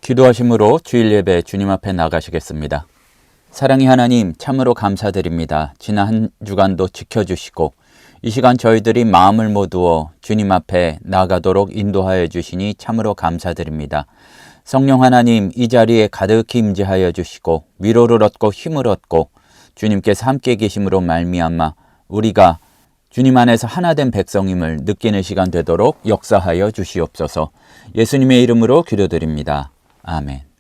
기도하심으로 주일 예배 주님 앞에 나가시겠습니다. 사랑의 하나님, 참으로 감사드립니다. 지난 한 주간도 지켜주시고 이 시간 저희들이 마음을 모두어 주님 앞에 나가도록 인도하여 주시니 참으로 감사드립니다. 성령 하나님, 이 자리에 가득히 임재하여 주시고 위로를 얻고 힘을 얻고 주님께서 함께 계심으로 말미암아 우리가 주님 안에서 하나된 백성임을 느끼는 시간 되도록 역사하여 주시옵소서. 예수님의 이름으로 기도드립니다. 아멘.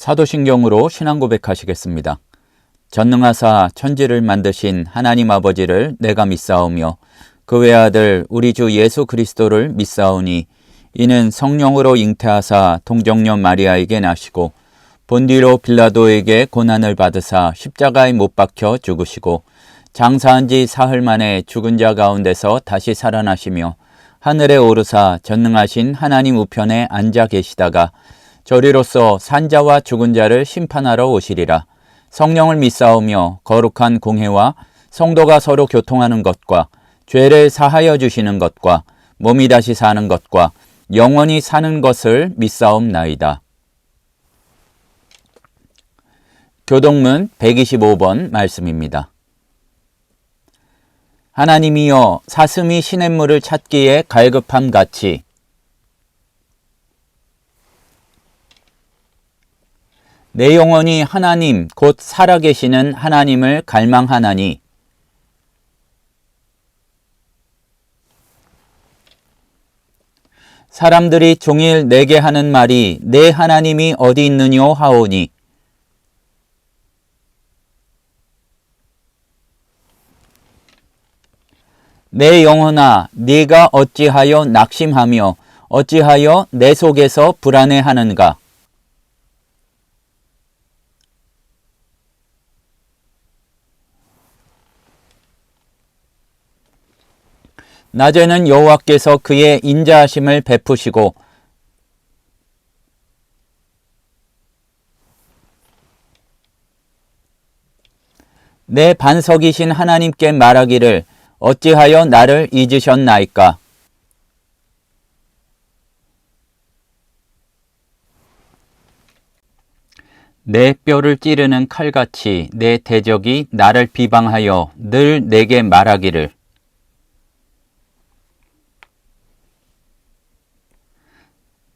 사도신경으로 신앙 고백하시겠습니다. 전능하사 천지를 만드신 하나님 아버지를 내가 믿사오며 그 외아들 우리 주 예수 그리스도를 믿사오니 이는 성령으로 잉태하사 동정녀 마리아에게 나시고 본디로 빌라도에게 고난을 받으사 십자가에 못 박혀 죽으시고 장사한 지 사흘 만에 죽은 자 가운데서 다시 살아나시며 하늘에 오르사 전능하신 하나님 우편에 앉아 계시다가 저리로서 산자와 죽은 자를 심판하러 오시리라. 성령을 믿사오며 거룩한 공회와 성도가 서로 교통하는 것과 죄를 사하여 주시는 것과 몸이 다시 사는 것과 영원히 사는 것을 믿사옵나이다. 교동문 125번 말씀입니다. 하나님이여 사슴이 시냇물을 찾기에 갈급함 같이 내 영혼이 하나님 곧 살아계시는 하나님을 갈망하나니 사람들이 종일 내게 하는 말이 내 하나님이 어디 있느뇨 하오니 내 영혼아, 네가 어찌하여 낙심하며 어찌하여 내 속에서 불안해하는가? 낮에는 여호와께서 그의 인자하심을 베푸시고 내 반석이신 하나님께 말하기를 어찌하여 나를 잊으셨나이까? 내 뼈를 찌르는 칼같이 내 대적이 나를 비방하여 늘 내게 말하기를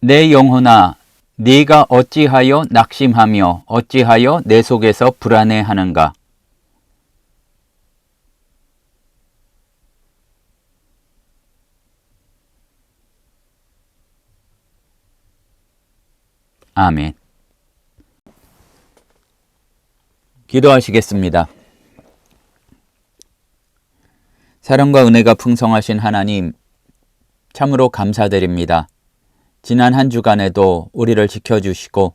내 영혼아, 네가 어찌하여 낙심하며 어찌하여 내 속에서 불안해하는가? 아멘. 기도하시겠습니다. 사랑과 은혜가 풍성하신 하나님, 참으로 감사드립니다. 지난 한 주간에도 우리를 지켜주시고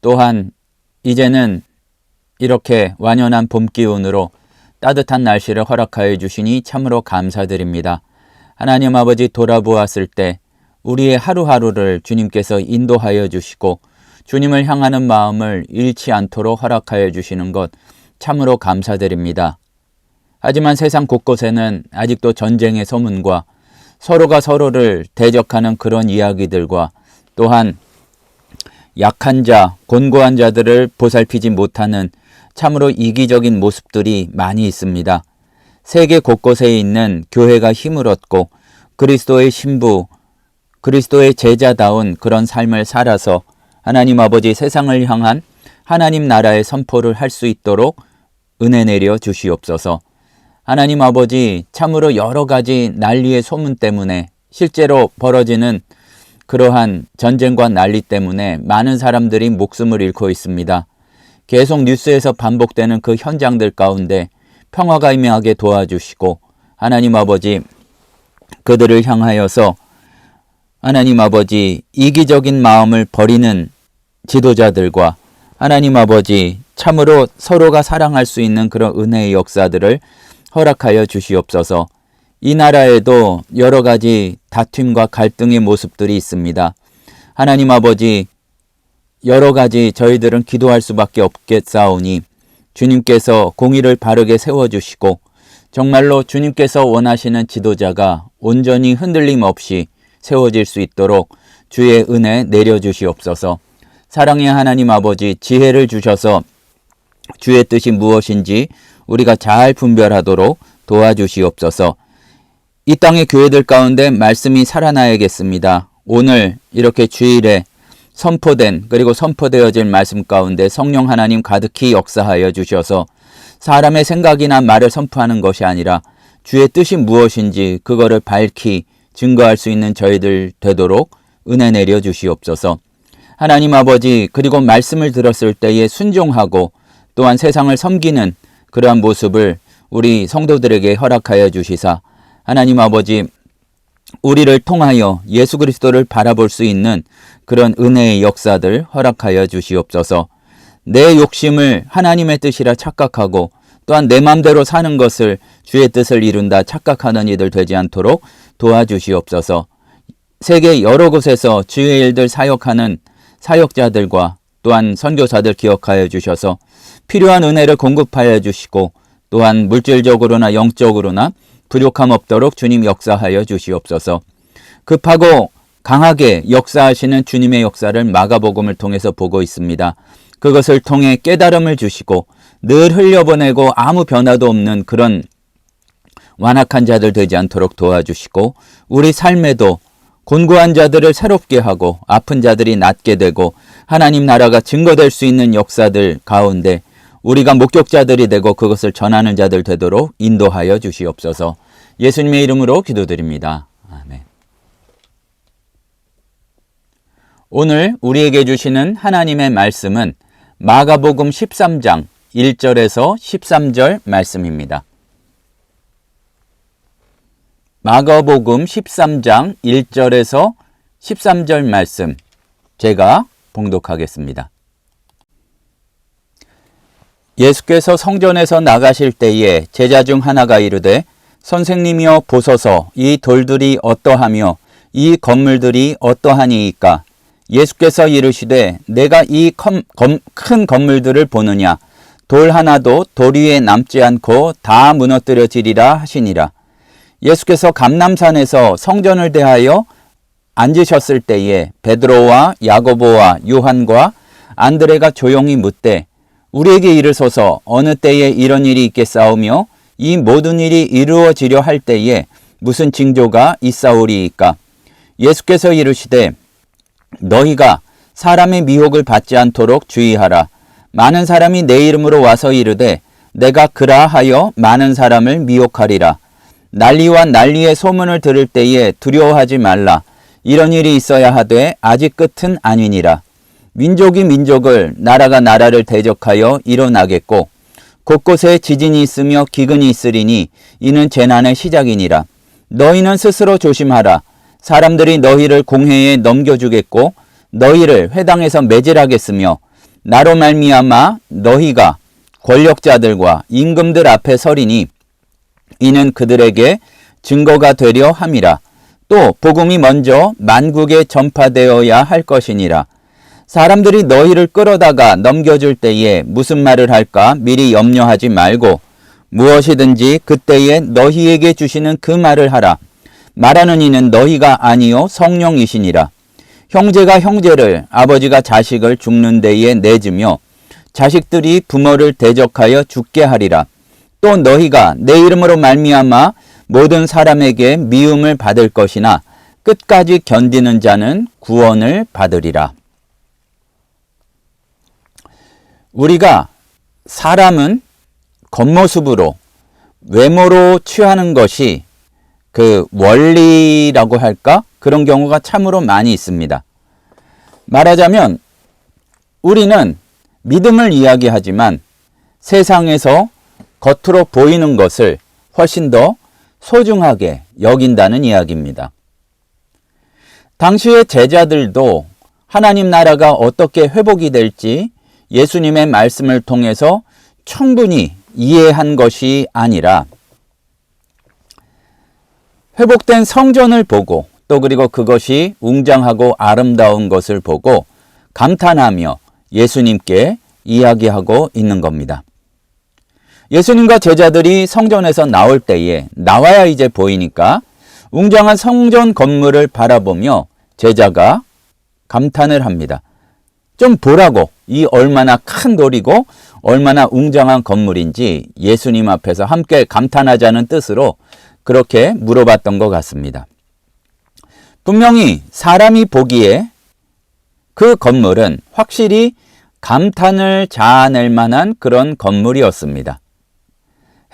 또한 이제는 이렇게 완연한 봄 기운으로 따뜻한 날씨를 허락하여 주시니 참으로 감사드립니다. 하나님 아버지, 돌아보았을 때 우리의 하루하루를 주님께서 인도하여 주시고 주님을 향하는 마음을 잃지 않도록 허락하여 주시는 것 참으로 감사드립니다. 하지만 세상 곳곳에는 아직도 전쟁의 소문과 서로가 서로를 대적하는 그런 이야기들과 또한 약한 자, 곤고한 자들을 보살피지 못하는 참으로 이기적인 모습들이 많이 있습니다. 세계 곳곳에 있는 교회가 힘을 얻고 그리스도의 신부, 그리스도의 제자다운 그런 삶을 살아서 하나님 아버지 세상을 향한 하나님 나라의 선포를 할 수 있도록 은혜 내려 주시옵소서. 하나님 아버지, 참으로 여러 가지 난리의 소문 때문에 실제로 벌어지는 그러한 전쟁과 난리 때문에 많은 사람들이 목숨을 잃고 있습니다. 계속 뉴스에서 반복되는 그 현장들 가운데 평화가 임하게 도와주시고 하나님 아버지, 그들을 향하여서 하나님 아버지, 이기적인 마음을 버리는 지도자들과 하나님 아버지, 참으로 서로가 사랑할 수 있는 그런 은혜의 역사들을 허락하여 주시옵소서. 이 나라에도 여러 가지 다툼과 갈등의 모습들이 있습니다. 하나님 아버지, 여러 가지 저희들은 기도할 수밖에 없겠사오니 주님께서 공의를 바르게 세워주시고 정말로 주님께서 원하시는 지도자가 온전히 흔들림 없이 세워질 수 있도록 주의 은혜 내려주시옵소서. 사랑의 하나님 아버지, 지혜를 주셔서 주의 뜻이 무엇인지 우리가 잘 분별하도록 도와주시옵소서. 이 땅의 교회들 가운데 말씀이 살아나야겠습니다. 오늘 이렇게 주일에 선포된 그리고 선포되어질 말씀 가운데 성령 하나님 가득히 역사하여 주셔서 사람의 생각이나 말을 선포하는 것이 아니라 주의 뜻이 무엇인지 그거를 밝히 증거할 수 있는 저희들 되도록 은혜 내려 주시옵소서. 하나님 아버지, 그리고 말씀을 들었을 때에 순종하고 또한 세상을 섬기는 그러한 모습을 우리 성도들에게 허락하여 주시사 하나님 아버지, 우리를 통하여 예수 그리스도를 바라볼 수 있는 그런 은혜의 역사들 허락하여 주시옵소서. 내 욕심을 하나님의 뜻이라 착각하고 또한 내 맘대로 사는 것을 주의 뜻을 이룬다 착각하는 이들 되지 않도록 도와주시옵소서. 세계 여러 곳에서 주의 일들 사역하는 사역자들과 또한 선교사들 기억하여 주셔서 필요한 은혜를 공급하여 주시고 또한 물질적으로나 영적으로나 부족함 없도록 주님 역사하여 주시옵소서. 급하고 강하게 역사하시는 주님의 역사를 마가복음을 통해서 보고 있습니다. 그것을 통해 깨달음을 주시고 늘 흘려보내고 아무 변화도 없는 그런 완악한 자들 되지 않도록 도와주시고 우리 삶에도 곤고한 자들을 새롭게 하고 아픈 자들이 낫게 되고 하나님 나라가 증거될 수 있는 역사들 가운데 우리가 목격자들이 되고 그것을 전하는 자들 되도록 인도하여 주시옵소서. 예수님의 이름으로 기도드립니다. 아멘. 오늘 우리에게 주시는 하나님의 말씀은 마가복음 13장 1절에서 13절 말씀입니다. 마가복음 13장 1절에서 13절 말씀 제가 봉독하겠습니다. 예수께서 성전에서 나가실 때에 제자 중 하나가 이르되 선생님이여 보소서 이 돌들이 어떠하며 이 건물들이 어떠하니이까? 예수께서 이르시되 내가 이 큰 건물들을 보느냐? 돌 하나도 돌 위에 남지 않고 다 무너뜨려지리라 하시니라. 예수께서 감람산에서 성전을 대하여 앉으셨을 때에 베드로와 야고보와 요한과 안드레가 조용히 묻되 우리에게 이르소서 어느 때에 이런 일이 있겠사오며 이 모든 일이 이루어지려 할 때에 무슨 징조가 있사오리이까? 예수께서 이르시되 너희가 사람의 미혹을 받지 않도록 주의하라. 많은 사람이 내 이름으로 와서 이르되 내가 그라하여 많은 사람을 미혹하리라. 난리와 난리의 소문을 들을 때에 두려워하지 말라. 이런 일이 있어야 하되 아직 끝은 아니니라. 민족이 민족을 나라가 나라를 대적하여 일어나겠고 곳곳에 지진이 있으며 기근이 있으리니 이는 재난의 시작이니라. 너희는 스스로 조심하라. 사람들이 너희를 공회에 넘겨주겠고 너희를 회당에서 매질하겠으며 나로 말미암아 너희가 권력자들과 임금들 앞에 서리니 이는 그들에게 증거가 되려 함이라. 또 복음이 먼저 만국에 전파되어야 할 것이니라. 사람들이 너희를 끌어다가 넘겨줄 때에 무슨 말을 할까 미리 염려하지 말고 무엇이든지 그때에 너희에게 주시는 그 말을 하라. 말하는 이는 너희가 아니요 성령이시니라. 형제가 형제를 아버지가 자식을 죽는 데에 내주며 자식들이 부모를 대적하여 죽게 하리라. 또 너희가 내 이름으로 말미암아 모든 사람에게 미움을 받을 것이나 끝까지 견디는 자는 구원을 받으리라. 우리가 사람은 겉모습으로 외모로 취하는 것이 그 원리라고 할까? 그런 경우가 참으로 많이 있습니다. 말하자면 우리는 믿음을 이야기하지만 세상에서 겉으로 보이는 것을 훨씬 더 소중하게 여긴다는 이야기입니다. 당시의 제자들도 하나님 나라가 어떻게 회복이 될지 예수님의 말씀을 통해서 충분히 이해한 것이 아니라 회복된 성전을 보고 또 그리고 그것이 웅장하고 아름다운 것을 보고 감탄하며 예수님께 이야기하고 있는 겁니다. 예수님과 제자들이 성전에서 나올 때에 나와야 이제 보이니까 웅장한 성전 건물을 바라보며 제자가 감탄을 합니다. 좀 보라고 이 얼마나 큰 돌이고 얼마나 웅장한 건물인지 예수님 앞에서 함께 감탄하자는 뜻으로 그렇게 물어봤던 것 같습니다. 분명히 사람이 보기에 그 건물은 확실히 감탄을 자아낼 만한 그런 건물이었습니다.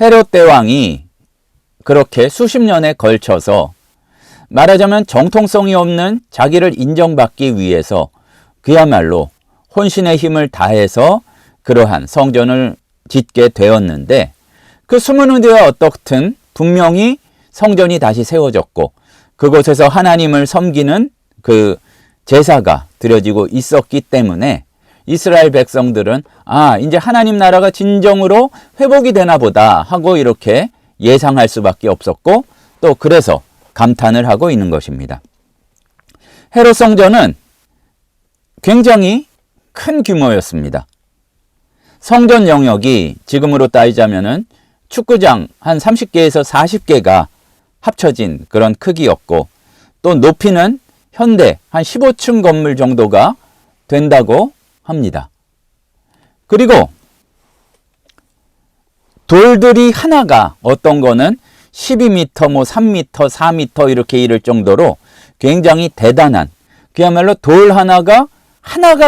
헤롯 대왕이 그렇게 수십 년에 걸쳐서 말하자면 정통성이 없는 자기를 인정받기 위해서 그야말로 혼신의 힘을 다해서 그러한 성전을 짓게 되었는데 그 수문은 되어 어떻든 분명히 성전이 다시 세워졌고 그곳에서 하나님을 섬기는 그 제사가 드려지고 있었기 때문에 이스라엘 백성들은 이제 하나님 나라가 진정으로 회복이 되나 보다 하고 이렇게 예상할 수밖에 없었고 또 그래서 감탄을 하고 있는 것입니다. 헤롯 성전은 굉장히 큰 규모였습니다. 성전 영역이 지금으로 따지자면은 축구장 한 30개에서 40개가 합쳐진 그런 크기였고 또 높이는 현대 한 15층 건물 정도가 된다고 합니다. 그리고 돌들이 하나가 어떤 거는 12m, 3m, 4m 이렇게 이를 정도로 굉장히 대단한 그야말로 돌 하나가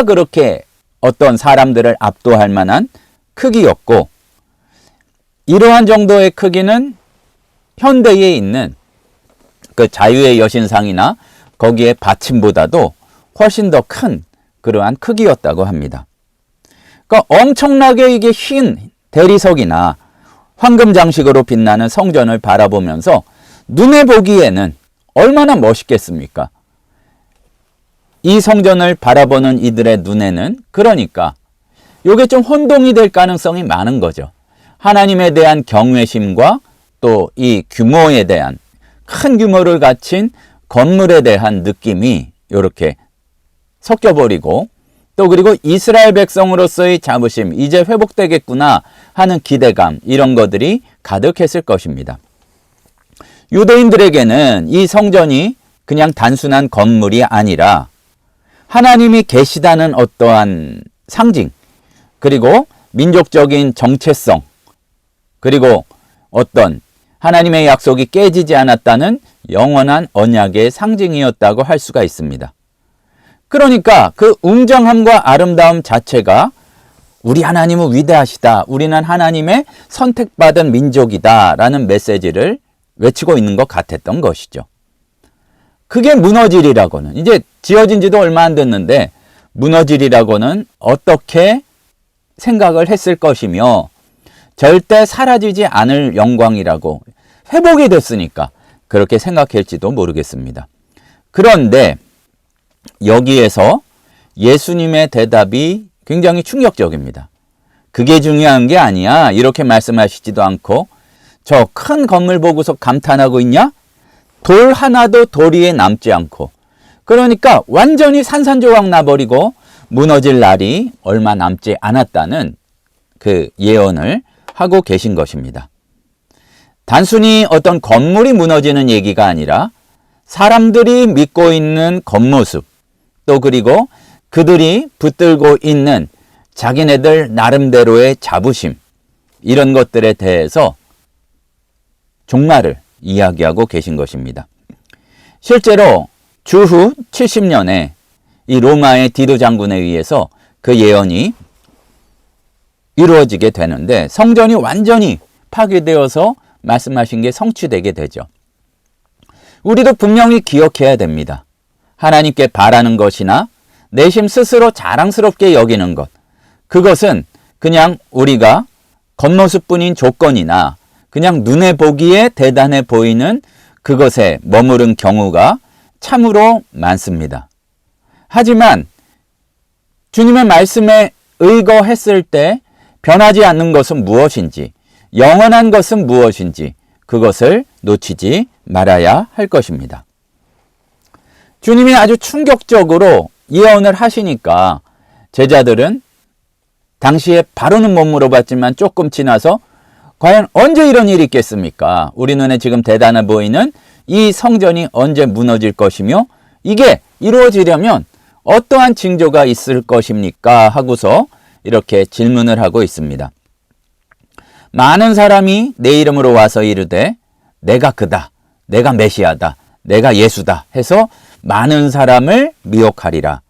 그렇게 어떤 사람들을 압도할 만한 크기였고 이러한 정도의 크기는 현대에 있는 그 자유의 여신상이나 거기에 받침보다도 훨씬 더 큰 그러한 크기였다고 합니다. 그러니까 엄청나게 이게 흰 대리석이나 황금 장식으로 빛나는 성전을 바라보면서 눈에 보기에는 얼마나 멋있겠습니까? 이 성전을 바라보는 이들의 눈에는 그러니까 이게 좀 혼동이 될 가능성이 많은 거죠. 하나님에 대한 경외심과 또 이 규모에 대한 큰 규모를 갖춘 건물에 대한 느낌이 이렇게 섞여버리고 또 그리고 이스라엘 백성으로서의 자부심, 이제 회복되겠구나 하는 기대감, 이런 것들이 가득했을 것입니다. 유대인들에게는 이 성전이 그냥 단순한 건물이 아니라 하나님이 계시다는 어떠한 상징, 그리고 민족적인 정체성, 그리고 어떤 하나님의 약속이 깨지지 않았다는 영원한 언약의 상징이었다고 할 수가 있습니다. 그러니까 그 웅장함과 아름다움 자체가 우리 하나님은 위대하시다, 우리는 하나님의 선택받은 민족이다 라는 메시지를 외치고 있는 것 같았던 것이죠. 그게 무너지리라고는, 이제 지어진 지도 얼마 안 됐는데 무너지리라고는 어떻게 생각을 했을 것이며 절대 사라지지 않을 영광이라고 회복이 됐으니까 그렇게 생각할지도 모르겠습니다. 그런데 여기에서 예수님의 대답이 굉장히 충격적입니다. 그게 중요한 게 아니야, 이렇게 말씀하시지도 않고 저 큰 건물 보고서 감탄하고 있냐? 돌 하나도 돌 위에 남지 않고, 그러니까 완전히 산산조각 나버리고 무너질 날이 얼마 남지 않았다는 그 예언을 하고 계신 것입니다. 단순히 어떤 건물이 무너지는 얘기가 아니라 사람들이 믿고 있는 겉모습, 또 그리고 그들이 붙들고 있는 자기네들 나름대로의 자부심, 이런 것들에 대해서 종말을 이야기하고 계신 것입니다. 실제로 주후 70년에 이 로마의 디도 장군에 의해서 그 예언이 이루어지게 되는데 성전이 완전히 파괴되어서 말씀하신 게 성취되게 되죠. 우리도 분명히 기억해야 됩니다. 하나님께 바라는 것이나 내심 스스로 자랑스럽게 여기는 것, 그것은 그냥 우리가 겉모습뿐인 조건이나 그냥 눈에 보기에 대단해 보이는 그것에 머무른 경우가 참으로 많습니다. 하지만 주님의 말씀에 의거했을 때 변하지 않는 것은 무엇인지, 영원한 것은 무엇인지 그것을 놓치지 말아야 할 것입니다. 주님이 아주 충격적으로 예언을 하시니까 제자들은 당시에 바로는 못 물어봤지만 조금 지나서 과연 언제 이런 일이 있겠습니까? 우리 눈에 지금 대단해 보이는 이 성전이 언제 무너질 것이며 이게 이루어지려면 어떠한 징조가 있을 것입니까? 하고서 이렇게 질문을 하고 있습니다. 많은 사람이 내 이름으로 와서 이르되 내가 그다, 내가 메시아다, 내가 예수다 해서 많은 사람을 미혹하리라.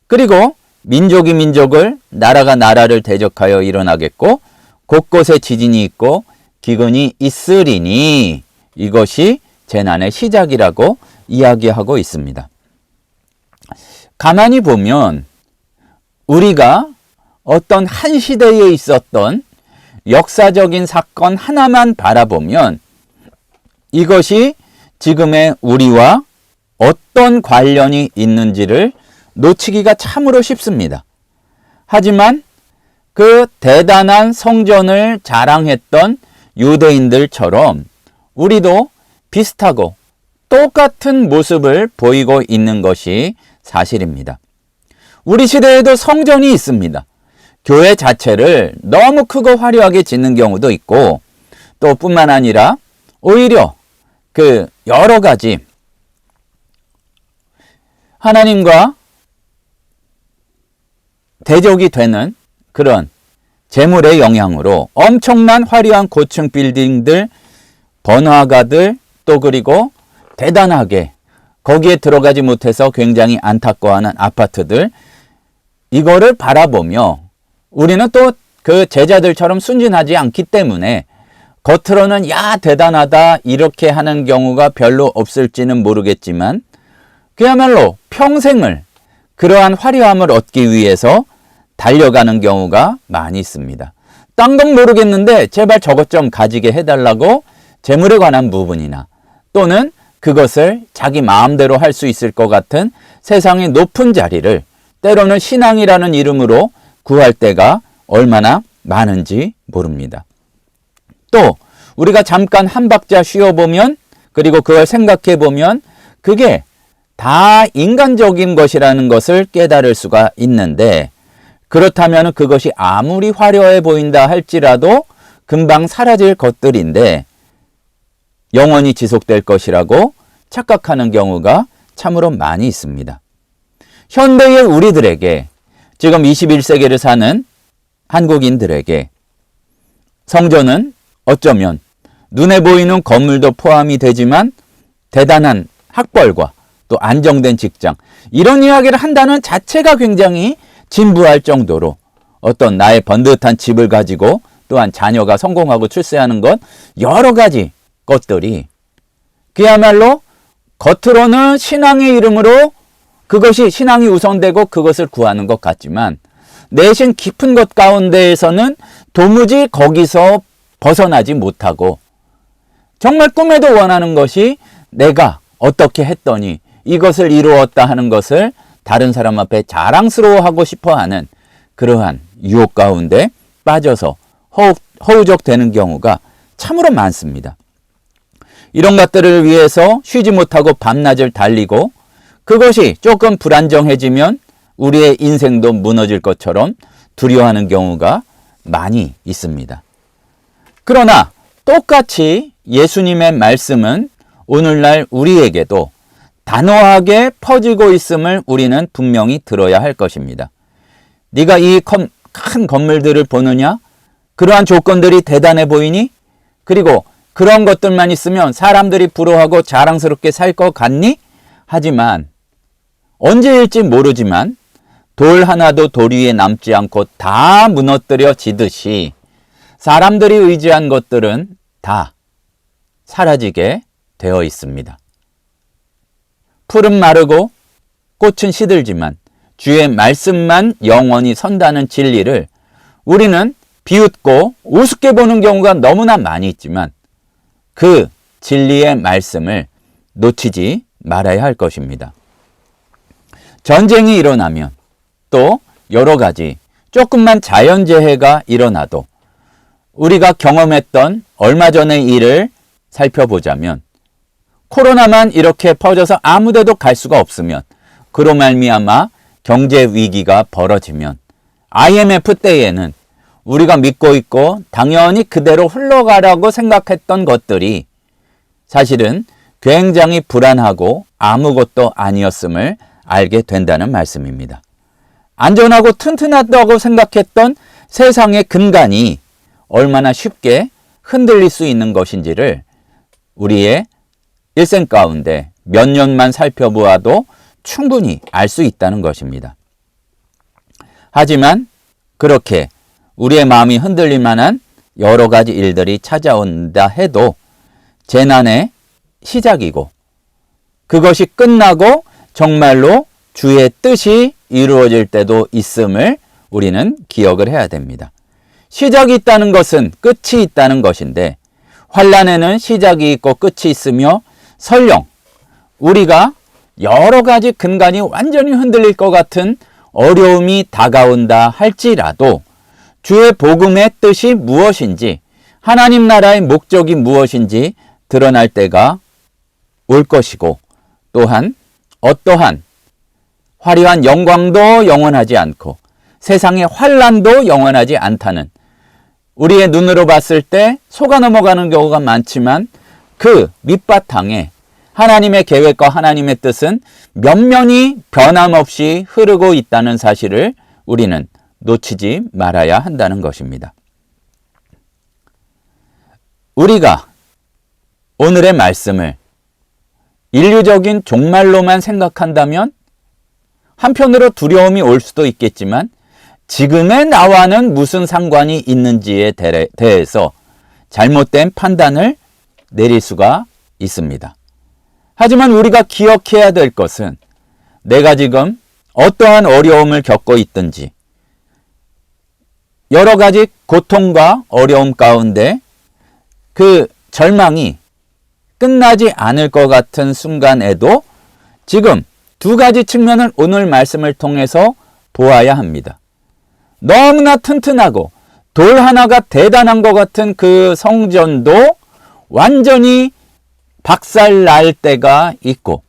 그리고 민족이 민족을, 나라가 나라를 대적하여 일어나겠고 곳곳에 지진이 있고 기근이 있으리니 이것이 재난의 시작이라고 이야기하고 있습니다. 가만히 보면 우리가 어떤 한 시대에 있었던 역사적인 사건 하나만 바라보면 이것이 지금의 우리와 어떤 관련이 있는지를 놓치기가 참으로 쉽습니다. 하지만 그 대단한 성전을 자랑했던 유대인들처럼 우리도 비슷하고 똑같은 모습을 보이고 있는 것이 사실입니다. 우리 시대에도 성전이 있습니다. 교회 자체를 너무 크고 화려하게 짓는 경우도 있고 또 뿐만 아니라 오히려 그 여러 가지 하나님과 대적이 되는 그런 재물의 영향으로 엄청난 화려한 고층 빌딩들, 번화가들, 또 그리고 대단하게 거기에 들어가지 못해서 굉장히 안타까워하는 아파트들, 이거를 바라보며 우리는 또 그 제자들처럼 순진하지 않기 때문에 겉으로는 야 대단하다 이렇게 하는 경우가 별로 없을지는 모르겠지만 그야말로 평생을 그러한 화려함을 얻기 위해서 달려가는 경우가 많이 있습니다. 딴 건 모르겠는데 제발 저것 좀 가지게 해달라고 재물에 관한 부분이나 또는 그것을 자기 마음대로 할 수 있을 것 같은 세상의 높은 자리를 때로는 신앙이라는 이름으로 구할 때가 얼마나 많은지 모릅니다. 또 우리가 잠깐 한 박자 쉬어보면, 그리고 그걸 생각해보면 그게 다 인간적인 것이라는 것을 깨달을 수가 있는데, 그렇다면 그것이 아무리 화려해 보인다 할지라도 금방 사라질 것들인데 영원히 지속될 것이라고 착각하는 경우가 참으로 많이 있습니다. 현대의 우리들에게, 지금 21세기를 사는 한국인들에게 성전은 어쩌면 눈에 보이는 건물도 포함이 되지만 대단한 학벌과 또 안정된 직장, 이런 이야기를 한다는 자체가 굉장히 진부할 정도로 어떤 나의 번듯한 집을 가지고 또한 자녀가 성공하고 출세하는 것, 여러 가지 것들이 그야말로 겉으로는 신앙의 이름으로 그것이 신앙이 우선되고 그것을 구하는 것 같지만 내신 깊은 것 가운데에서는 도무지 거기서 벗어나지 못하고 정말 꿈에도 원하는 것이 내가 어떻게 했더니 이것을 이루었다 하는 것을 다른 사람 앞에 자랑스러워하고 싶어하는 그러한 유혹 가운데 빠져서 허우적되는 경우가 참으로 많습니다. 이런 것들을 위해서 쉬지 못하고 밤낮을 달리고 그것이 조금 불안정해지면 우리의 인생도 무너질 것처럼 두려워하는 경우가 많이 있습니다. 그러나 똑같이 예수님의 말씀은 오늘날 우리에게도 단호하게 퍼지고 있음을 우리는 분명히 들어야 할 것입니다. 네가 이 큰 건물들을 보느냐? 그러한 조건들이 대단해 보이니? 그리고 그런 것들만 있으면 사람들이 부러워하고 자랑스럽게 살 것 같니? 하지만 언제일지 모르지만 돌 하나도 돌 위에 남지 않고 다 무너뜨려지듯이 사람들이 의지한 것들은 다 사라지게 되어 있습니다. 풀은 마르고 꽃은 시들지만 주의 말씀만 영원히 선다는 진리를 우리는 비웃고 우습게 보는 경우가 너무나 많이 있지만 그 진리의 말씀을 놓치지 말아야 할 것입니다. 전쟁이 일어나면 또 여러 가지 조금만 자연재해가 일어나도 우리가 경험했던 얼마 전의 일을 살펴보자면 코로나만 이렇게 퍼져서 아무 데도 갈 수가 없으면 그로 말미암아 경제 위기가 벌어지면 IMF 때에는 우리가 믿고 있고 당연히 그대로 흘러가라고 생각했던 것들이 사실은 굉장히 불안하고 아무것도 아니었음을 알게 된다는 말씀입니다. 안전하고 튼튼하다고 생각했던 세상의 근간이 얼마나 쉽게 흔들릴 수 있는 것인지를 우리의 일생 가운데 몇 년만 살펴보아도 충분히 알 수 있다는 것입니다. 하지만 그렇게 우리의 마음이 흔들릴 만한 여러 가지 일들이 찾아온다 해도 재난의 시작이고 그것이 끝나고 정말로 주의 뜻이 이루어질 때도 있음을 우리는 기억을 해야 됩니다. 시작이 있다는 것은 끝이 있다는 것인데 환난에는 시작이 있고 끝이 있으며 설령 우리가 여러 가지 근간이 완전히 흔들릴 것 같은 어려움이 다가온다 할지라도 주의 복음의 뜻이 무엇인지 하나님 나라의 목적이 무엇인지 드러날 때가 올 것이고 또한 어떠한 화려한 영광도 영원하지 않고 세상의 환난도 영원하지 않다는 우리의 눈으로 봤을 때 속아 넘어가는 경우가 많지만 그 밑바탕에 하나님의 계획과 하나님의 뜻은 면면이 변함없이 흐르고 있다는 사실을 우리는 놓치지 말아야 한다는 것입니다. 우리가 오늘의 말씀을 인류적인 종말로만 생각한다면 한편으로 두려움이 올 수도 있겠지만 지금의 나와는 무슨 상관이 있는지에 대해서 잘못된 판단을 내릴 수가 있습니다. 하지만 우리가 기억해야 될 것은 내가 지금 어떠한 어려움을 겪고 있든지 여러 가지 고통과 어려움 가운데 그 절망이 끝나지 않을 것 같은 순간에도 지금 두 가지 측면을 오늘 말씀을 통해서 보아야 합니다. 너무나 튼튼하고 돌 하나가 대단한 것 같은 그 성전도 완전히 박살날 때가 있고,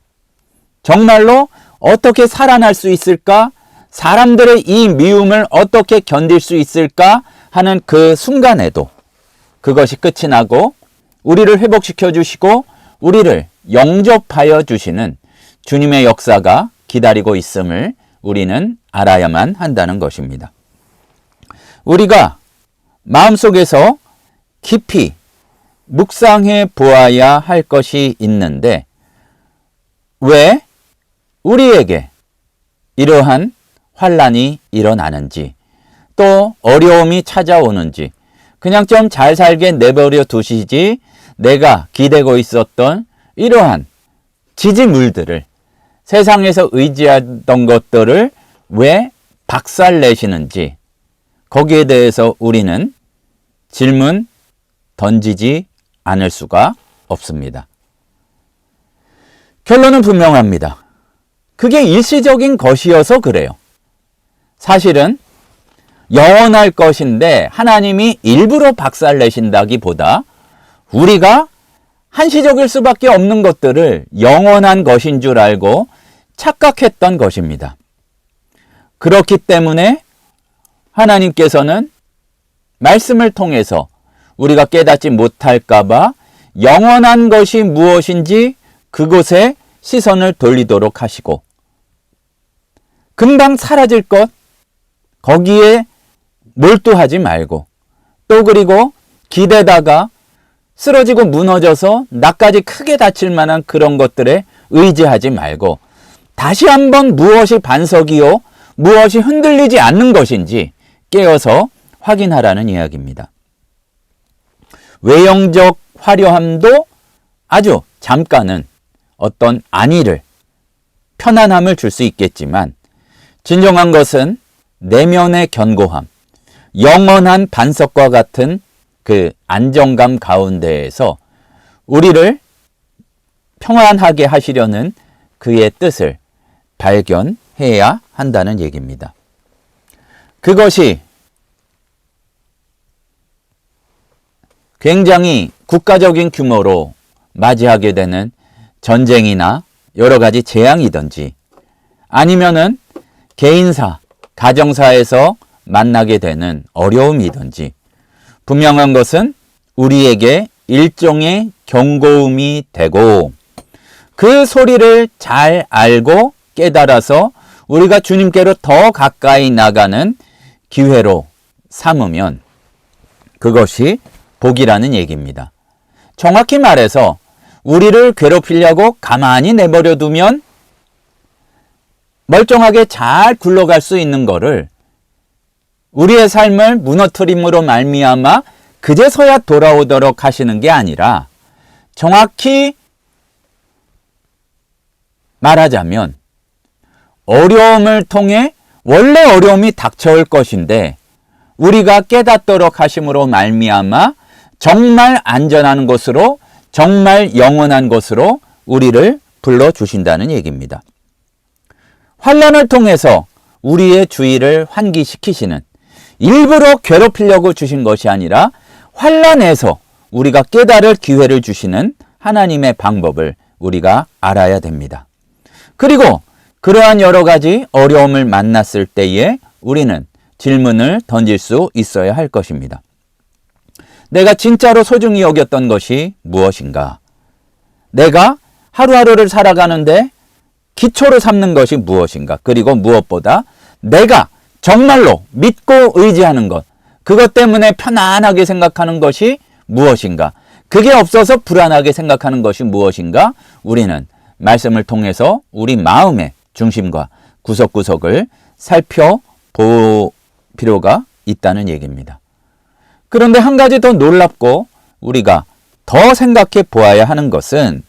정말로 어떻게 살아날 수 있을까? 사람들의 이 미움을 어떻게 견딜 수 있을까? 하는 그 순간에도 그것이 끝이 나고 우리를 회복시켜 주시고 우리를 영접하여 주시는 주님의 역사가 기다리고 있음을 우리는 알아야만 한다는 것입니다. 우리가 마음속에서 깊이 묵상해 보아야 할 것이 있는데, 왜 우리에게 이러한 환난이 일어나는지, 또 어려움이 찾아오는지, 그냥 좀 잘 살게 내버려 두시지 내가 기대고 있었던 이러한 지지물들을, 세상에서 의지하던 것들을 왜 박살내시는지, 거기에 대해서 우리는 질문 던지지 않을 수가 없습니다. 결론은 분명합니다. 그게 일시적인 것이어서 그래요. 사실은 영원할 것인데 하나님이 일부러 박살내신다기보다 우리가 한시적일 수밖에 없는 것들을 영원한 것인 줄 알고 착각했던 것입니다. 그렇기 때문에 하나님께서는 말씀을 통해서 우리가 깨닫지 못할까 봐 영원한 것이 무엇인지 그곳에 시선을 돌리도록 하시고, 금방 사라질 것, 거기에 몰두하지 말고, 또 그리고 기대다가 쓰러지고 무너져서 나까지 크게 다칠 만한 그런 것들에 의지하지 말고 다시 한번 무엇이 반석이요, 무엇이 흔들리지 않는 것인지 깨어서 확인하라는 이야기입니다. 외형적 화려함도 아주 잠깐은 어떤 안위를, 편안함을 줄 수 있겠지만 진정한 것은 내면의 견고함, 영원한 반석과 같은 그 안정감 가운데에서 우리를 평안하게 하시려는 그의 뜻을 발견해야 한다는 얘기입니다. 그것이 굉장히 국가적인 규모로 맞이하게 되는 전쟁이나 여러 가지 재앙이든지, 아니면은 개인사, 가정사에서 만나게 되는 어려움이든지, 분명한 것은 우리에게 일종의 경고음이 되고, 그 소리를 잘 알고 깨달아서 우리가 주님께로 더 가까이 나가는 기회로 삼으면 그것이 복이라는 얘기입니다. 정확히 말해서 우리를 괴롭히려고 가만히 내버려 두면 멀쩡하게 잘 굴러갈 수 있는 거를 우리의 삶을 무너뜨림으로 말미암아 그제서야 돌아오도록 하시는 게 아니라, 정확히 말하자면 어려움을 통해 원래 어려움이 닥쳐올 것인데 우리가 깨닫도록 하심으로 말미암아 정말 안전한 곳으로, 정말 영원한 곳으로 우리를 불러주신다는 얘기입니다. 환난을 통해서 우리의 주의를 환기시키시는, 일부러 괴롭히려고 주신 것이 아니라 환난에서 우리가 깨달을 기회를 주시는 하나님의 방법을 우리가 알아야 됩니다. 그리고 그러한 여러 가지 어려움을 만났을 때에 우리는 질문을 던질 수 있어야 할 것입니다. 내가 진짜로 소중히 여겼던 것이 무엇인가? 내가 하루하루를 살아가는데 기초로 삼는 것이 무엇인가? 그리고 무엇보다 내가 정말로 믿고 의지하는 것, 그것 때문에 편안하게 생각하는 것이 무엇인가? 그게 없어서 불안하게 생각하는 것이 무엇인가? 우리는 말씀을 통해서 우리 마음의 중심과 구석구석을 살펴볼 필요가 있다는 얘기입니다. 그런데 한 가지 더 놀랍고 우리가 더 생각해 보아야 하는 것은,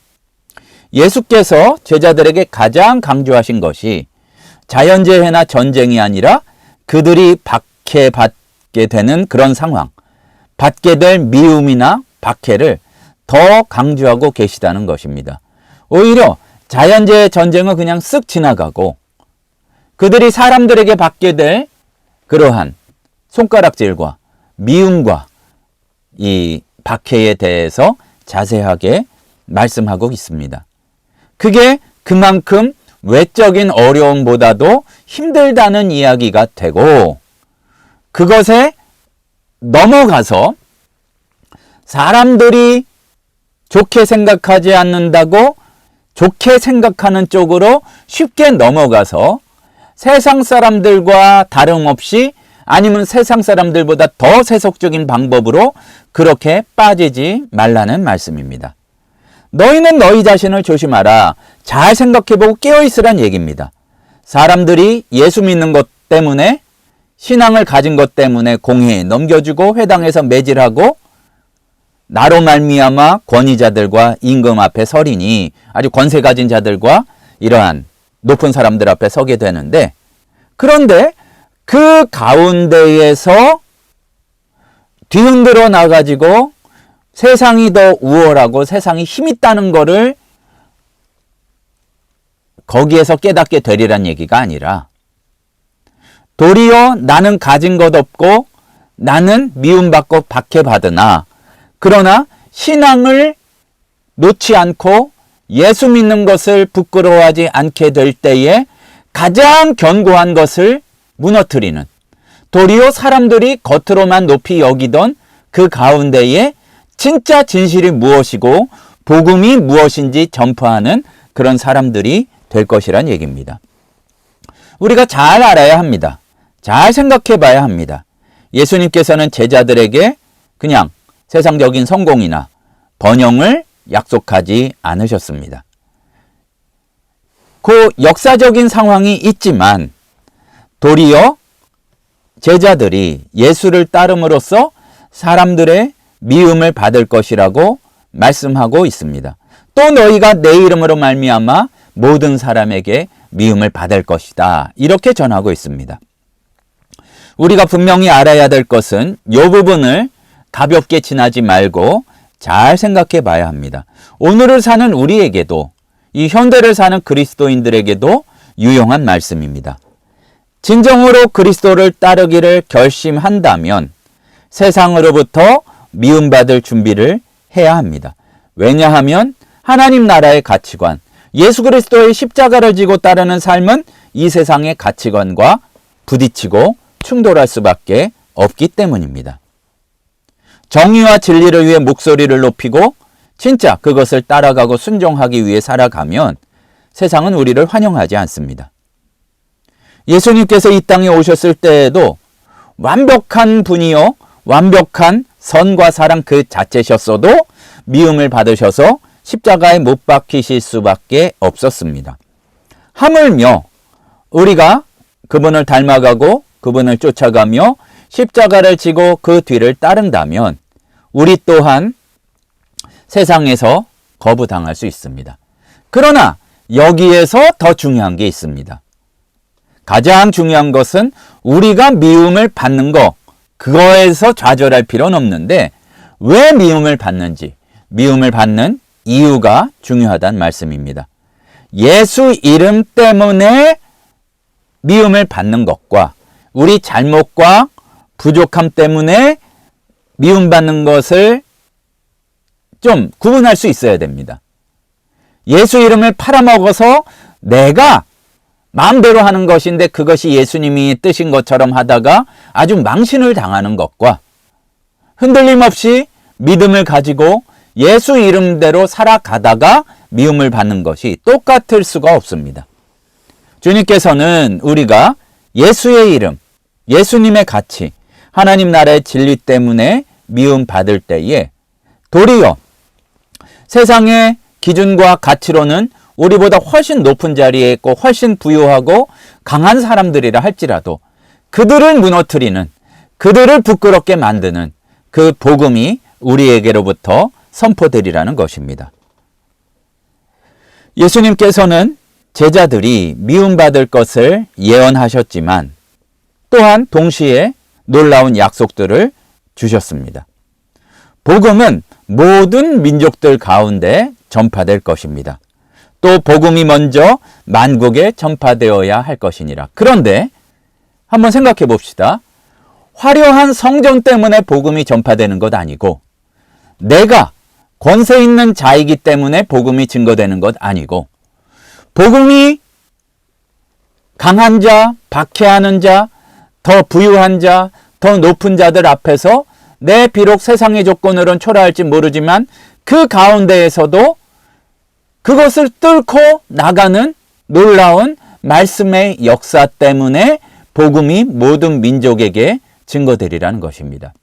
예수께서 제자들에게 가장 강조하신 것이 자연재해나 전쟁이 아니라 그들이 박해받게 되는 그런 상황, 받게 될 미움이나 박해를 더 강조하고 계시다는 것입니다. 오히려 자연재해 전쟁은 그냥 쓱 지나가고 그들이 사람들에게 받게 될 그러한 손가락질과 미움과 이 박해에 대해서 자세하게 말씀하고 있습니다. 그게 그만큼 외적인 어려움보다도 힘들다는 이야기가 되고 그것에 넘어가서 사람들이 좋게 생각하지 않는다고 좋게 생각하는 쪽으로 쉽게 넘어가서 세상 사람들과 다름없이 아니면 세상 사람들보다 더 세속적인 방법으로 그렇게 빠지지 말라는 말씀입니다. 너희는 너희 자신을 조심하라. 잘 생각해보고 깨어있으란 얘기입니다. 사람들이 예수 믿는 것 때문에 신앙을 가진 것 때문에 공회에 넘겨주고 회당에서 매질하고 나로 말미암아 권위자들과 임금 앞에 서리니 아주 권세 가진 자들과 이러한 높은 사람들 앞에 서게 되는데 그런데 그 가운데에서 뒤흔들어 나가지고 세상이 더 우월하고 세상이 힘있다는 거를 거기에서 깨닫게 되리란 얘기가 아니라 도리어 나는 가진 것 없고 나는 미움받고 박해받으나 그러나 신앙을 놓지 않고 예수 믿는 것을 부끄러워하지 않게 될 때에 가장 견고한 것을 무너뜨리는 도리어 사람들이 겉으로만 높이 여기던 그 가운데에 진짜 진실이 무엇이고 복음이 무엇인지 전파하는 그런 사람들이 될 것이란 얘기입니다. 우리가 잘 알아야 합니다. 잘 생각해 봐야 합니다. 예수님께서는 제자들에게 그냥 세상적인 성공이나 번영을 약속하지 않으셨습니다. 그 역사적인 상황이 있지만 도리어 제자들이 예수를 따름으로써 사람들의 미움을 받을 것이라고 말씀하고 있습니다. 또 너희가 내 이름으로 말미암아 모든 사람에게 미움을 받을 것이다. 이렇게 전하고 있습니다. 우리가 분명히 알아야 될 것은 이 부분을 가볍게 지나지 말고 잘 생각해 봐야 합니다. 오늘을 사는 우리에게도 이 현대를 사는 그리스도인들에게도 유용한 말씀입니다. 진정으로 그리스도를 따르기를 결심한다면 세상으로부터 미움받을 준비를 해야 합니다. 왜냐하면 하나님 나라의 가치관, 예수 그리스도의 십자가를 지고 따르는 삶은 이 세상의 가치관과 부딪히고 충돌할 수밖에 없기 때문입니다. 정의와 진리를 위해 목소리를 높이고 진짜 그것을 따라가고 순종하기 위해 살아가면 세상은 우리를 환영하지 않습니다. 예수님께서 이 땅에 오셨을 때에도 완벽한 분이요 완벽한 선과 사랑 그 자체셨어도 미움을 받으셔서 십자가에 못 박히실 수밖에 없었습니다. 하물며 우리가 그분을 닮아가고 그분을 쫓아가며 십자가를 지고 그 뒤를 따른다면 우리 또한 세상에서 거부당할 수 있습니다. 그러나 여기에서 더 중요한 게 있습니다. 가장 중요한 것은 우리가 미움을 받는 거, 그거에서 좌절할 필요는 없는데 왜 미움을 받는지, 미움을 받는 이유가 중요하다는 말씀입니다. 예수 이름 때문에 미움을 받는 것과 우리 잘못과 부족함 때문에 미움받는 것을 좀 구분할 수 있어야 됩니다. 예수 이름을 팔아먹어서 내가 마음대로 하는 것인데 그것이 예수님이 뜻인 것처럼 하다가 아주 망신을 당하는 것과 흔들림 없이 믿음을 가지고 예수 이름대로 살아가다가 미움을 받는 것이 똑같을 수가 없습니다. 주님께서는 우리가 예수의 이름, 예수님의 가치, 하나님 나라의 진리 때문에 미움 받을 때에 도리어 세상의 기준과 가치로는 우리보다 훨씬 높은 자리에 있고 훨씬 부유하고 강한 사람들이라 할지라도 그들을 무너뜨리는, 그들을 부끄럽게 만드는 그 복음이 우리에게로부터 선포되리라는 것입니다. 예수님께서는 제자들이 미움받을 것을 예언하셨지만 또한 동시에 놀라운 약속들을 주셨습니다. 복음은 모든 민족들 가운데 전파될 것입니다. 또 복음이 먼저 만국에 전파되어야 할 것이니라. 그런데 한번 생각해 봅시다. 화려한 성전 때문에 복음이 전파되는 것 아니고, 내가 권세 있는 자이기 때문에 복음이 증거되는 것 아니고, 복음이 강한 자, 박해하는 자, 더 부유한 자, 더 높은 자들 앞에서 내 비록 세상의 조건으로는 초라할지 모르지만 그 가운데에서도 그것을 뚫고 나가는 놀라운 말씀의 역사 때문에 복음이 모든 민족에게 증거되리라는 것입니다.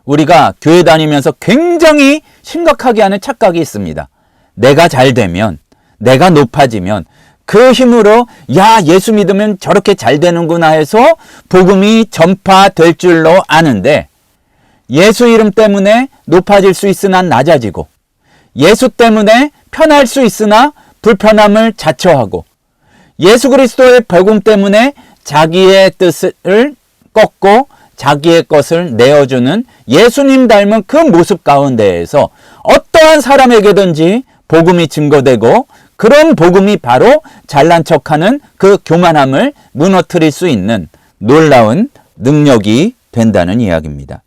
우리가 교회 다니면서 굉장히 심각하게 하는 착각이 있습니다. 내가 잘 되면, 내가 높아지면 그 힘으로 야, 예수 믿으면 저렇게 잘 되는구나 해서 복음이 전파될 줄로 아는데, 예수 이름 때문에 높아질 수 있으나 낮아지고, 예수 때문에 편할 수 있으나 불편함을 자처하고, 예수 그리스도의 복음 때문에 자기의 뜻을 꺾고 자기의 것을 내어주는 예수님 닮은 그 모습 가운데에서 어떠한 사람에게든지 복음이 증거되고, 그런 복음이 바로 잘난 척하는 그 교만함을 무너뜨릴 수 있는 놀라운 능력이 된다는 이야기입니다.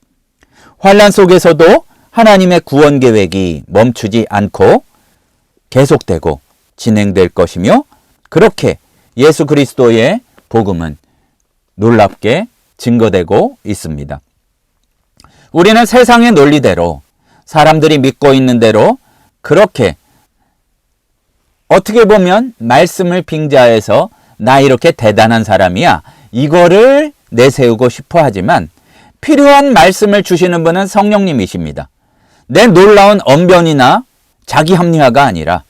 환난 속에서도 하나님의 구원 계획이 멈추지 않고 계속되고 진행될 것이며, 그렇게 예수 그리스도의 복음은 놀랍게 증거되고 있습니다. 우리는 세상의 논리대로, 사람들이 믿고 있는 대로 그렇게 어떻게 보면 말씀을 빙자해서 나 이렇게 대단한 사람이야, 이거를 내세우고 싶어 하지만 필요한 말씀을 주시는 분은 성령님이십니다. 내 놀라운 언변이나 자기 합리화가 아니라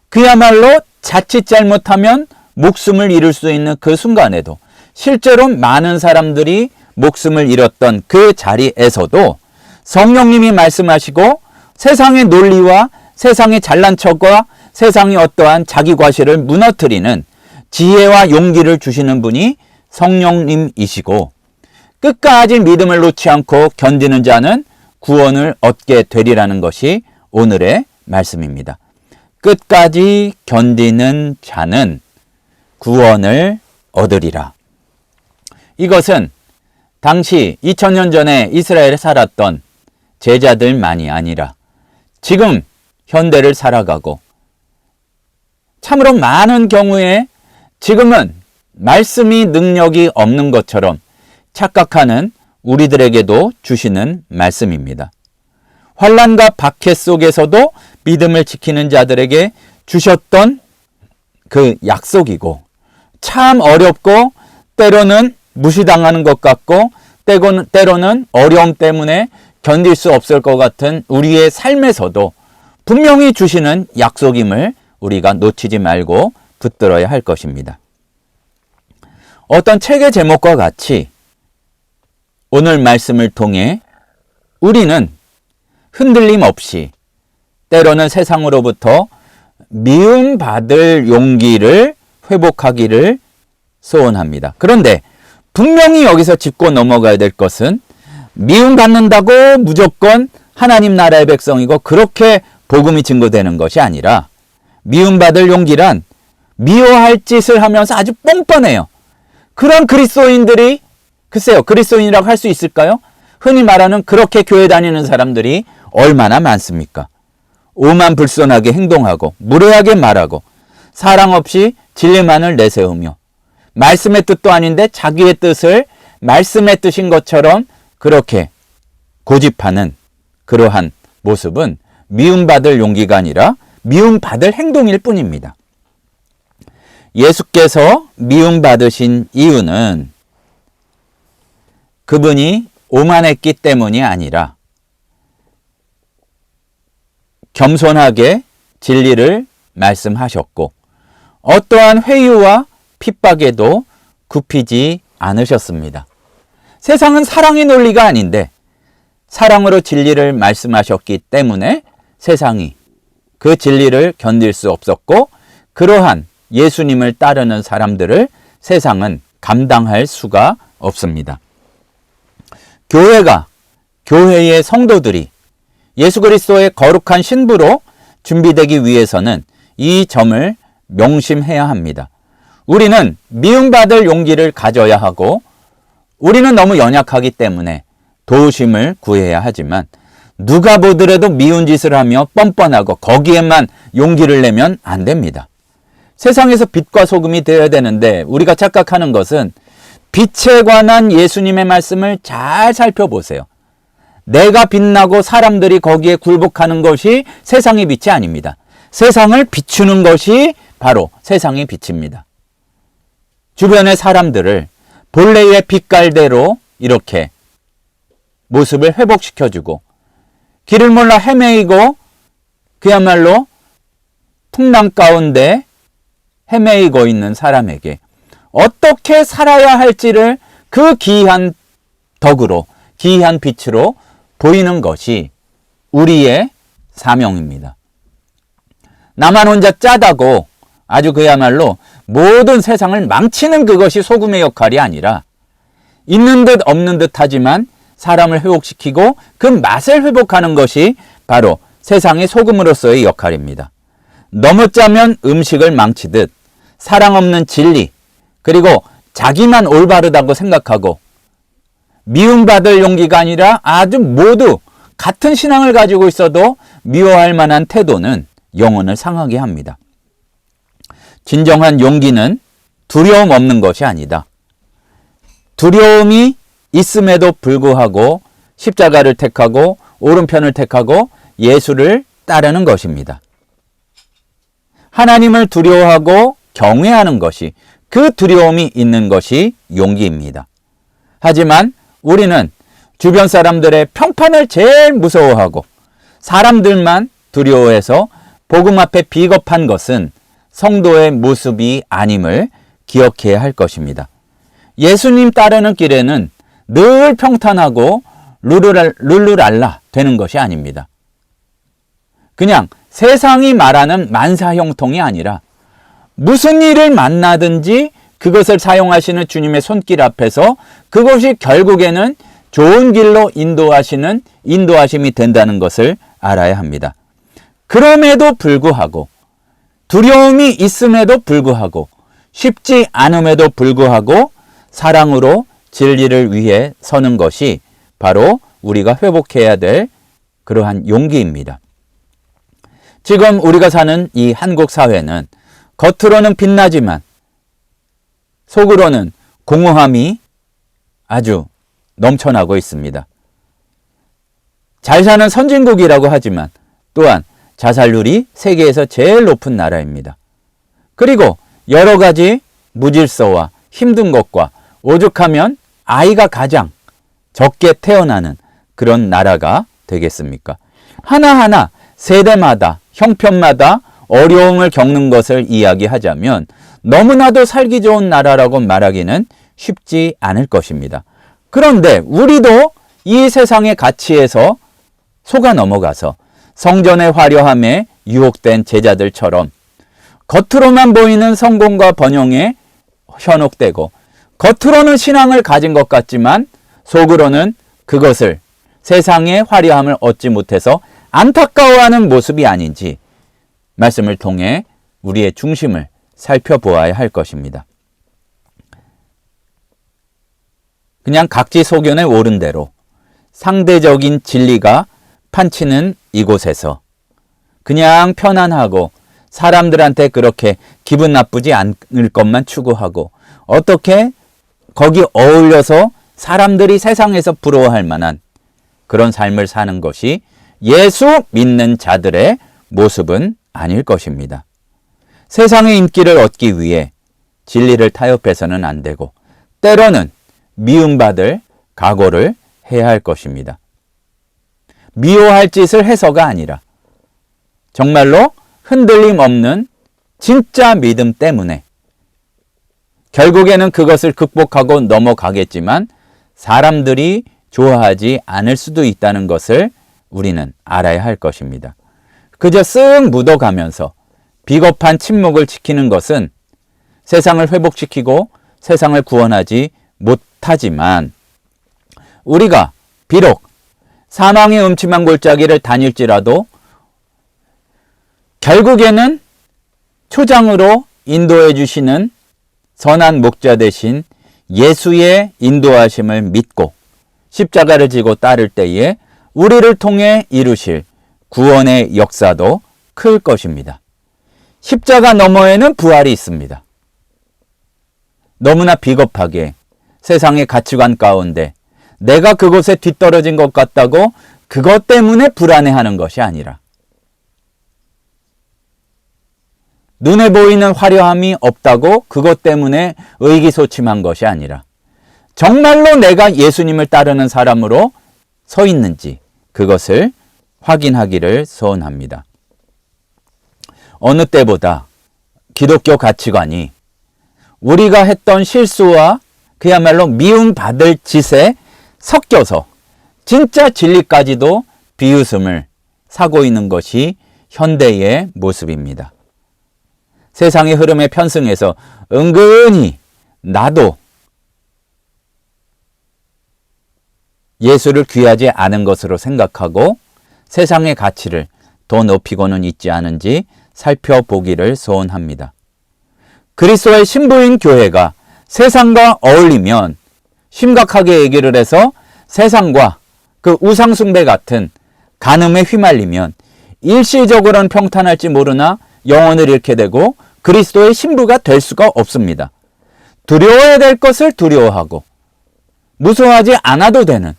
그야말로 자칫 잘못하면 목숨을 잃을 수 있는 그 순간에도, 실제로 많은 사람들이 목숨을 잃었던 그 자리에서도 성령님이 말씀하시고 세상의 논리와 세상의 잘난 척과 세상의 어떠한 자기 과시를 무너뜨리는 지혜와 용기를 주시는 분이 성령님이시고, 끝까지 믿음을 놓지 않고 견디는 자는 구원을 얻게 되리라는 것이 오늘의 말씀입니다. 끝까지 견디는 자는 구원을 얻으리라. 이것은 당시 2000년 전에 이스라엘에 살았던 제자들만이 아니라 지금 현대를 살아가고, 참으로 많은 경우에 지금은 말씀이 능력이 없는 것처럼 착각하는 우리들에게도 주시는 말씀입니다. 환난과 박해 속에서도 믿음을 지키는 자들에게 주셨던 그 약속이고, 참 어렵고 때로는 무시당하는 것 같고 때로는 어려움 때문에 견딜 수 없을 것 같은 우리의 삶에서도 분명히 주시는 약속임을 우리가 놓치지 말고 붙들어야 할 것입니다. 어떤 책의 제목과 같이 오늘 말씀을 통해 우리는 흔들림 없이 때로는 세상으로부터 미움받을 용기를 회복하기를 소원합니다. 그런데 분명히 여기서 짚고 넘어가야 될 것은, 미움받는다고 무조건 하나님 나라의 백성이고 그렇게 복음이 증거되는 것이 아니라, 미움받을 용기란 미워할 짓을 하면서 아주 뻔뻔해요. 그런 그리스도인들이, 글쎄요, 그리스도인이라고 할 수 있을까요? 흔히 말하는 그렇게 교회 다니는 사람들이 얼마나 많습니까? 오만불손하게 행동하고 무례하게 말하고 사랑 없이 진리만을 내세우며 말씀의 뜻도 아닌데 자기의 뜻을 말씀의 뜻인 것처럼 그렇게 고집하는 그러한 모습은 미움받을 용기가 아니라 미움받을 행동일 뿐입니다. 예수께서 미움받으신 이유는 그분이 오만했기 때문이 아니라 겸손하게 진리를 말씀하셨고, 어떠한 회유와 핍박에도 굽히지 않으셨습니다. 세상은 사랑의 논리가 아닌데 사랑으로 진리를 말씀하셨기 때문에 세상이 그 진리를 견딜 수 없었고, 그러한 예수님을 따르는 사람들을 세상은 감당할 수가 없습니다. 교회의 성도들이 예수 그리스도의 거룩한 신부로 준비되기 위해서는 이 점을 명심해야 합니다. 우리는 미움받을 용기를 가져야 하고 우리는 너무 연약하기 때문에 도우심을 구해야 하지만 누가 보더라도 미운 짓을 하며 뻔뻔하고 거기에만 용기를 내면 안 됩니다. 세상에서 빛과 소금이 되어야 되는데 우리가 착각하는 것은 빛에 관한 예수님의 말씀을 잘 살펴보세요. 내가 빛나고 사람들이 거기에 굴복하는 것이 세상의 빛이 아닙니다. 세상을 비추는 것이 바로 세상의 빛입니다. 주변의 사람들을 본래의 빛깔대로 이렇게 모습을 회복시켜주고 길을 몰라 헤매이고 그야말로 풍랑 가운데 헤매이고 있는 사람에게 어떻게 살아야 할지를 그 기이한 덕으로 기이한 빛으로 보이는 것이 우리의 사명입니다. 나만 혼자 짜다고 아주 그야말로 모든 세상을 망치는 그것이 소금의 역할이 아니라 있는 듯 없는 듯 하지만 사람을 회복시키고 그 맛을 회복하는 것이 바로 세상의 소금으로서의 역할입니다. 너무 짜면 음식을 망치듯 사랑 없는 진리 그리고 자기만 올바르다고 생각하고 미움받을 용기가 아니라 아주 모두 같은 신앙을 가지고 있어도 미워할 만한 태도는 영혼을 상하게 합니다. 진정한 용기는 두려움 없는 것이 아니다. 두려움이 있음에도 불구하고 십자가를 택하고 오른편을 택하고 예수를 따르는 것입니다. 하나님을 두려워하고 경외하는 것이 그 두려움이 있는 것이 용기입니다. 하지만 우리는 주변 사람들의 평판을 제일 무서워하고 사람들만 두려워해서 복음 앞에 비겁한 것은 성도의 모습이 아님을 기억해야 할 것입니다. 예수님 따르는 길에는 늘 평탄하고 룰루랄라 되는 것이 아닙니다. 그냥 세상이 말하는 만사형통이 아니라 무슨 일을 만나든지 그것을 사용하시는 주님의 손길 앞에서 그것이 결국에는 좋은 길로 인도하심이 된다는 것을 알아야 합니다. 그럼에도 불구하고 두려움이 있음에도 불구하고 쉽지 않음에도 불구하고 사랑으로 진리를 위해 서는 것이 바로 우리가 회복해야 될 그러한 용기입니다. 지금 우리가 사는 이 한국 사회는 겉으로는 빛나지만 속으로는 공허함이 아주 넘쳐나고 있습니다. 잘 사는 선진국이라고 하지만 또한 자살률이 세계에서 제일 높은 나라입니다. 그리고 여러 가지 무질서와 힘든 것과 오죽하면 아이가 가장 적게 태어나는 그런 나라가 되겠습니까? 하나하나 세대마다 형편마다 어려움을 겪는 것을 이야기하자면 너무나도 살기 좋은 나라라고 말하기는 쉽지 않을 것입니다. 그런데 우리도 이 세상의 가치에서 속아 넘어가서 성전의 화려함에 유혹된 제자들처럼 겉으로만 보이는 성공과 번영에 현혹되고 겉으로는 신앙을 가진 것 같지만 속으로는 그것을 세상의 화려함을 얻지 못해서 안타까워하는 모습이 아닌지 말씀을 통해 우리의 중심을 살펴보아야 할 것입니다. 그냥 각지 소견에 오른 대로 상대적인 진리가 판치는 이곳에서 그냥 편안하고 사람들한테 그렇게 기분 나쁘지 않을 것만 추구하고 어떻게 거기 어울려서 사람들이 세상에서 부러워할 만한 그런 삶을 사는 것이 예수 믿는 자들의 모습은 아닐 것입니다. 세상의 인기를 얻기 위해 진리를 타협해서는 안 되고 때로는 미움받을 각오를 해야 할 것입니다. 미워할 짓을 해서가 아니라 정말로 흔들림 없는 진짜 믿음 때문에 결국에는 그것을 극복하고 넘어가겠지만 사람들이 좋아하지 않을 수도 있다는 것을 우리는 알아야 할 것입니다. 그저 쓱 묻어가면서 비겁한 침묵을 지키는 것은 세상을 회복시키고 세상을 구원하지 못하지만 우리가 비록 사망의 음침한 골짜기를 다닐지라도 결국에는 초장으로 인도해 주시는 선한 목자 되신 예수의 인도하심을 믿고 십자가를 지고 따를 때에 우리를 통해 이루실 구원의 역사도 클 것입니다. 십자가 너머에는 부활이 있습니다. 너무나 비겁하게 세상의 가치관 가운데 내가 그곳에 뒤떨어진 것 같다고 그것 때문에 불안해하는 것이 아니라 눈에 보이는 화려함이 없다고 그것 때문에 의기소침한 것이 아니라 정말로 내가 예수님을 따르는 사람으로 서 있는지 그것을 확인하기를 소원합니다. 어느 때보다 기독교 가치관이 우리가 했던 실수와 그야말로 미움받을 짓에 섞여서 진짜 진리까지도 비웃음을 사고 있는 것이 현대의 모습입니다. 세상의 흐름에 편승해서 은근히 나도 예수를 귀하지 않은 것으로 생각하고 세상의 가치를 더 높이고는 있지 않은지 살펴보기를 소원합니다. 그리스도의 신부인 교회가 세상과 어울리면 심각하게 얘기를 해서 세상과 그 우상숭배 같은 간음에 휘말리면 일시적으로는 평탄할지 모르나 영혼을 잃게 되고 그리스도의 신부가 될 수가 없습니다. 두려워야 될 것을 두려워하고 무서워하지 않아도 되는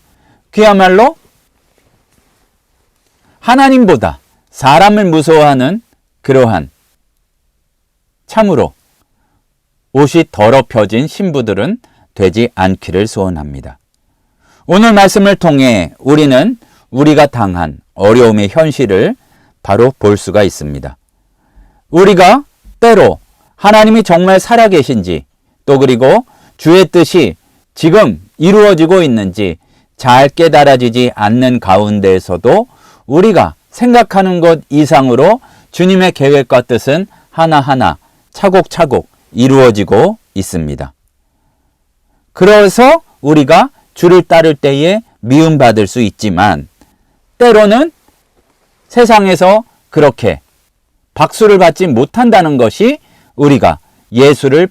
그야말로 하나님보다 사람을 무서워하는 그러한 참으로 옷이 더럽혀진 신부들은 되지 않기를 소원합니다. 오늘 말씀을 통해 우리는 우리가 당한 어려움의 현실을 바로 볼 수가 있습니다. 우리가 때로 하나님이 정말 살아계신지 또 그리고 주의 뜻이 지금 이루어지고 있는지 잘 깨달아지지 않는 가운데에서도 우리가 생각하는 것 이상으로 주님의 계획과 뜻은 하나하나 차곡차곡 이루어지고 있습니다. 그래서 우리가 주를 따를 때에 미움받을 수 있지만 때로는 세상에서 그렇게 박수를 받지 못한다는 것이 우리가 예수를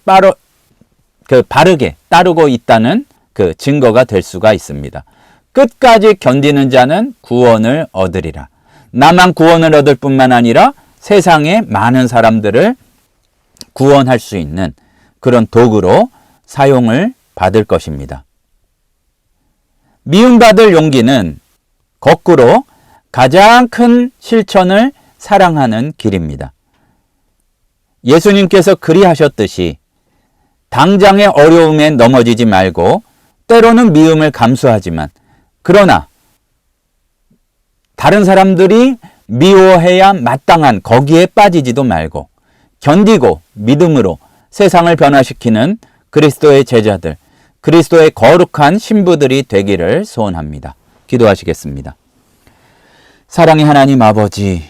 바르게 따르고 있다는 그 증거가 될 수가 있습니다. 끝까지 견디는 자는 구원을 얻으리라. 나만 구원을 얻을 뿐만 아니라 세상의 많은 사람들을 구원할 수 있는 그런 도구로 사용을 받을 것입니다. 미움받을 용기는 거꾸로 가장 큰 실천을 사랑하는 길입니다. 예수님께서 그리하셨듯이 당장의 어려움에 넘어지지 말고 때로는 미움을 감수하지만 그러나 다른 사람들이 미워해야 마땅한 거기에 빠지지도 말고 견디고 믿음으로 세상을 변화시키는 그리스도의 제자들, 그리스도의 거룩한 신부들이 되기를 소원합니다. 기도하시겠습니다. 사랑의 하나님 아버지,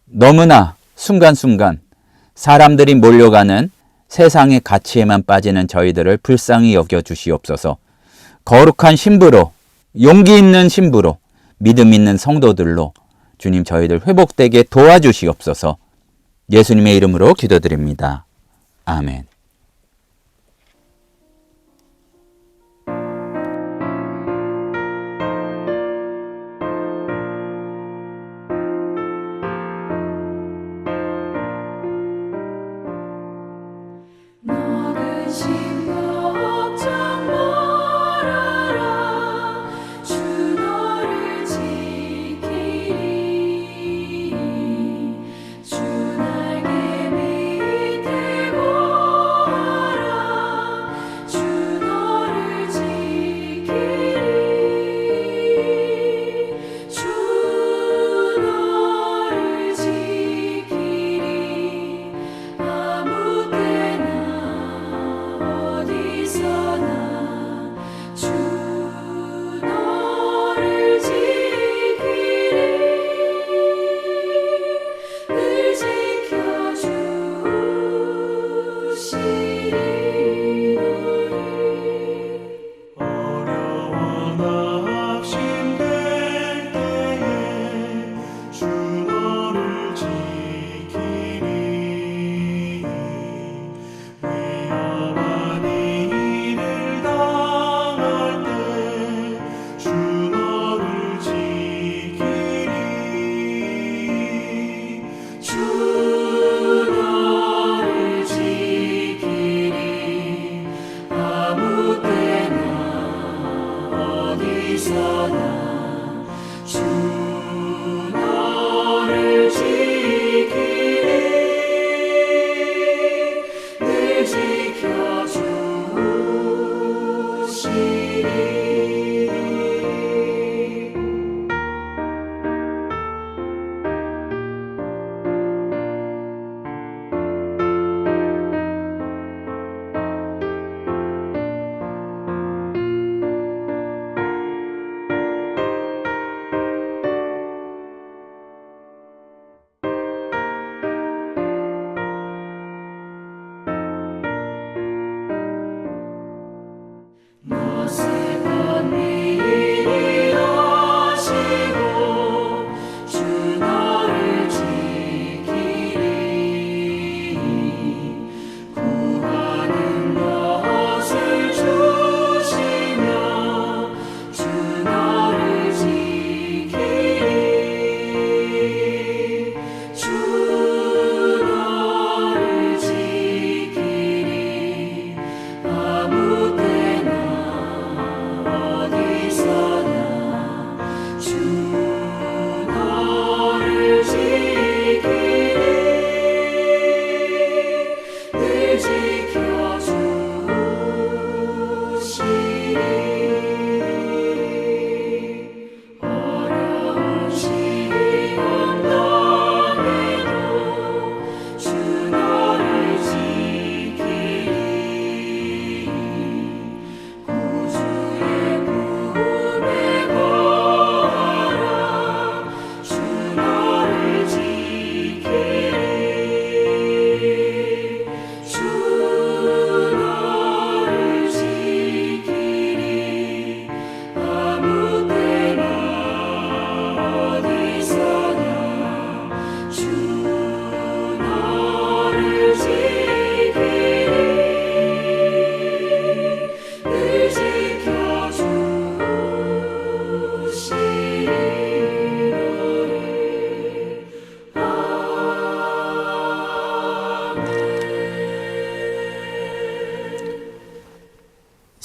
너무나 순간순간 사람들이 몰려가는 세상의 가치에만 빠지는 저희들을 불쌍히 여겨 주시옵소서. 거룩한 신부로, 용기 있는 신부로, 믿음 있는 성도들로 주님 저희들 회복되게 도와주시옵소서. 예수님의 이름으로 기도드립니다. 아멘.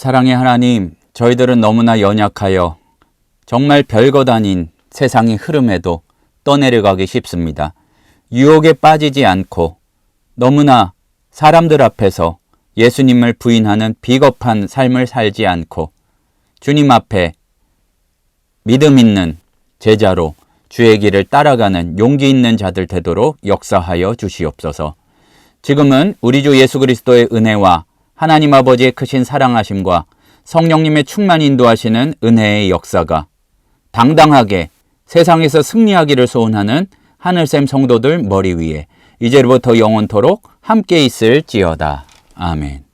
사랑의 하나님, 저희들은 너무나 연약하여 정말 별것 아닌 세상의 흐름에도 떠내려가기 쉽습니다. 유혹에 빠지지 않고 너무나 사람들 앞에서 예수님을 부인하는 비겁한 삶을 살지 않고 주님 앞에 믿음 있는 제자로 주의 길을 따라가는 용기 있는 자들 되도록 역사하여 주시옵소서. 지금은 우리 주 예수 그리스도의 은혜와 하나님 아버지의 크신 사랑하심과 성령님의 충만히 인도하시는 은혜의 역사가 당당하게 세상에서 승리하기를 소원하는 하늘샘 성도들 머리 위에 이제부터 영원토록 함께 있을지어다. 아멘.